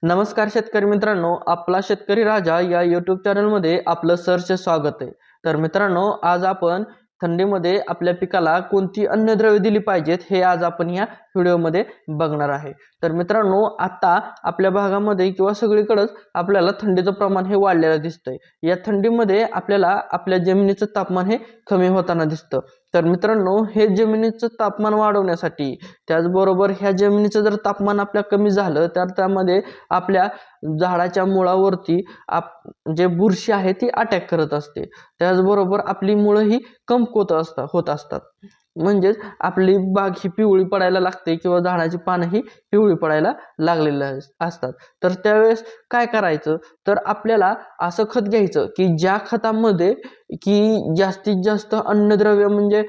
नमस्कार शेतकरी मित्रांनो, आपला शेतकरी राजा या यूट्यूब चॅनलमध्ये आपलं सहर्ष स्वागत आहे। तर मित्रांनो, आज आपण थंडीमध्ये आपल्या पिकाला कोणती अन्नद्रव्ये दिली पाहिजेत हे आज आपण या व्हिडिओमध्ये बघणार आहे। तर मित्रांनो, आता आपल्या भागामध्ये किंवा सगळीकडेच आपल्याला थंडीचं प्रमाण हे वाढलेलं दिसतंय। या थंडीमध्ये आपल्याला आपल्या जमिनीचं तापमान हे कमी होताना दिसतं। तर मित्रांनो, हे जमिनीचं तापमान वाढवण्यासाठी त्याचबरोबर ह्या जमिनीचं जर तापमान आपल्या कमी झालं तर त्यामध्ये आपल्या झाडाच्या मुळावरती जे बुरशी आहे ती अटॅक करत असते। त्याचबरोबर आपली मुळं ही कमकुवत होत असतात। म्हणजेच आपली बाग ही पिवळी पडायला लागते किंवा झाडाची पानं ही पिवळी पडायला लागलेली असतात। तर त्यावेळेस काय करायचं, तर आपल्याला असं खत घ्यायचं की ज्या खतामध्ये की जास्तीत जास्त अन्नद्रव्य म्हणजे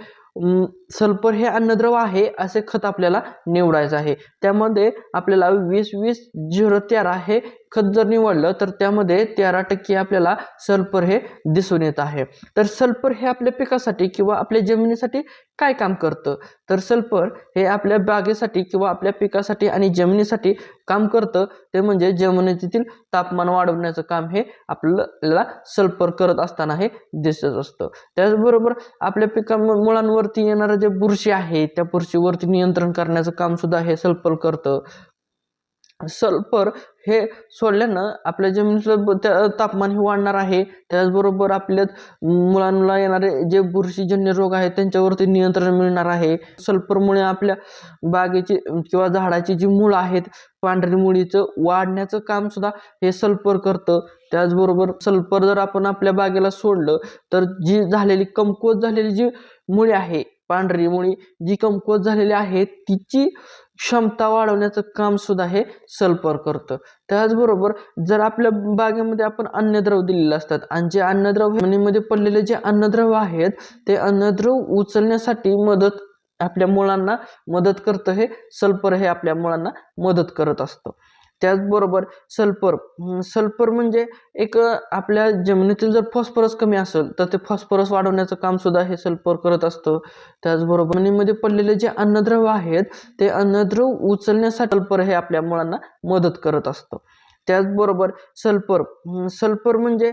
सल्फर हे अन्नद्रव्य आहे असे खत आपल्याला निवडायचं आहे। त्यामध्ये आपल्याला 20-20-0-13 हे खत जर निवडलं तर त्यामध्ये 13% आपल्याला सल्फर हे दिसून येत आहे। तर सल्फर हे आपल्या पिकासाठी किंवा आपल्या जमिनीसाठी काय काम करतं, तर सल्फर हे आपल्या बागेसाठी किंवा आपल्या पिकासाठी आणि जमिनीसाठी काम करतं ते म्हणजे जमिनीतील तापमान वाढवण्याचं काम हे आपल्याला सल्फर करत असताना हे दिसत असतं। त्याचबरोबर आपल्या मुळांवरती येणारं जे बुरशी आहे त्या बुरशीवरती नियंत्रण करण्याचं काम सुद्धा हे सल्फर करतं। सल्फर हे सोडल्यानं आपल्या जमिनीचं तापमान हे वाढणार आहे। त्याचबरोबर आपल्या मुळांना येणारे जे बुरशीजन्य रोग आहेत त्यांच्यावरती नियंत्रण मिळणार आहे। सल्फरमुळे आपल्या बागेची किंवा झाडाची जी मुळं आहेत पांढरी मुळीचं वाढण्याचं काम सुद्धा हे सल्फर करतं। त्याचबरोबर सल्फर जर आपण आपल्या बागेला सोडलं तर जी कमकुवत झालेली जी मुळी आहे, पांढरी मुळी जी कमकुवत झालेली आहे तिची क्षमता वाढवण्याचं काम सुद्धा हे सल्फर करतं। त्याचबरोबर जर आपल्या बागेमध्ये आपण अन्नद्रव्य दिलेले असतात आणि जे अन्नद्रव्य जमिनीमध्ये पडलेले जे अन्नद्रव्य आहेत ते अन्नद्रव्य उचलण्यासाठी आपल्या मुळांना मदत करतं हे सल्फर हे आपल्या मुळांना मदत करत असतं। त्याचबरोबर सल्फर म्हणजे आपल्या जमिनीतील जर फॉस्फरस कमी असेल तर ते फॉस्फरस वाढवण्याचं काम सुद्धा हे सल्फर करत असतं। त्याचबरोबर जमिनीमध्ये पडलेले जे अन्नद्रव्य आहेत ते अन्नद्रव्य उचलण्यासाठी सल्फर हे आपल्या मुळांना मदत करत असतं। त्याचबरोबर सल्फर म्हणजे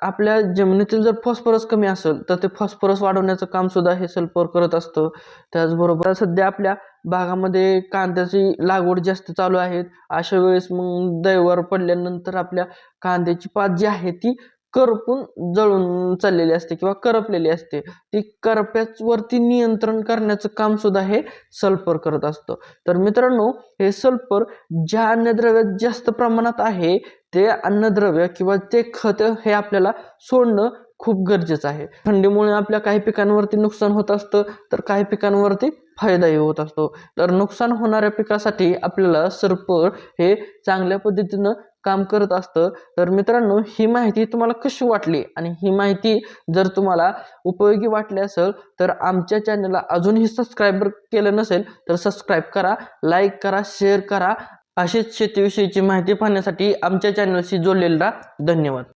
आपल्या जमिनीतील जर फॉस्फरस कमी असेल तर ते फॉस्फरस वाढवण्याचं काम सुद्धा हे सल्फर करत असतं। त्याचबरोबर सध्या आपल्या भागामध्ये कांद्याची लागवड जास्त चालू आहे। अशा वेळेस मग दैवर पडल्यानंतर आपल्या कांद्याची पात जी आहे ती करपून जळून चाललेली असते किंवा करपलेली असते। ती करप्यावरती नियंत्रण करण्याचं काम सुद्धा हे सल्फर करत असतं। तर मित्रांनो, हे सल्फर ज्या अन्नद्रव्यात जास्त प्रमाणात आहे ते अन्नद्रव्य किंवा ते खत हे आपल्याला सोडणं खूप गरजेचं आहे। थंडीमुळे आपल्या काही पिकांवरती नुकसान होत असतं तर काही पिकांवरती फायदाही होत असतो। तर नुकसान होणाऱ्या पिकासाठी आपल्याला सल्फर हे चांगल्या पद्धतीनं काम करत असतं। तर मित्रांनो, ही माहिती तुम्हाला कशी वाटली आणि ही माहिती जर तुम्हाला उपयोगी वाटली असेल तर आमच्या चॅनलला अजूनही सबस्क्राईब केलं नसेल तर सबस्क्राईब करा, लाईक करा, शेअर करा। अशीच शेतीविषयीची माहिती पाहण्यासाठी आमच्या चॅनलशी जोडलेला धन्यवाद।